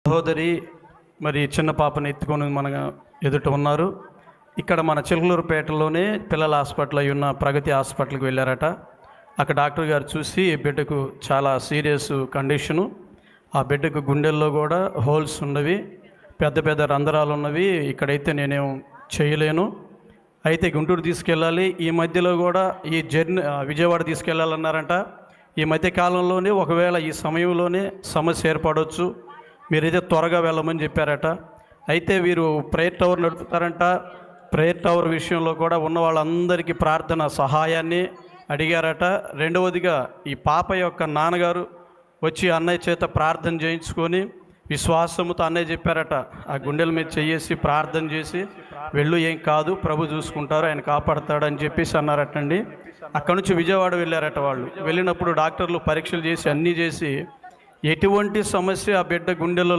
సహోదరి మరి చిన్న పాపను ఎత్తుకొని మన ఎదుట ఉన్నారు. ఇక్కడ మన చిలకలూరుపేటలోనే పిల్లల హాస్పిటల్ అయి ఉన్న ప్రగతి హాస్పిటల్కి వెళ్ళారట. అక్కడ డాక్టర్ గారు చూసి బిడ్డకు చాలా సీరియస్ కండిషను, ఆ బిడ్డకు గుండెల్లో కూడా హోల్స్ ఉన్నవి, పెద్ద పెద్ద రంధ్రాలు ఉన్నవి, ఇక్కడైతే నేనేం చేయలేను, అయితే గుంటూరు తీసుకెళ్ళాలి, ఈ మధ్యలో కూడా ఈ జర్నీ విజయవాడ తీసుకెళ్ళాలన్నారంట. ఈ మధ్య కాలంలోనే ఒకవేళ ఈ సమయంలోనే సమస్య ఏర్పడవచ్చు, మీరైతే త్వరగా వెళ్ళమని చెప్పారట. అయితే వీరు ప్రేయర్ టవర్ నడుపుతారంట. ప్రేయర్ టవర్ విషయంలో కూడా ఉన్న వాళ్ళందరికీ ప్రార్థన సహాయాన్ని అడిగారట. రెండవదిగా ఈ పాప యొక్క నాన్నగారు వచ్చి అన్నయ్య చేత ప్రార్థన చేయించుకొని విశ్వాసముతో అన్నయ్య చెప్పారట, ఆ గుండెల మీద చేసి ప్రార్థన చేసి వెళ్ళు, ఏం కాదు, ప్రభు చూసుకుంటారు, ఆయన కాపాడతాడని చెప్పేసి అన్నారటండి. అక్కడి నుంచి విజయవాడ వెళ్ళారట. వాళ్ళు వెళ్ళినప్పుడు డాక్టర్లు పరీక్షలు చేసి అన్నీ చేసి ఎటువంటి సమస్య ఆ బిడ్డ గుండెలో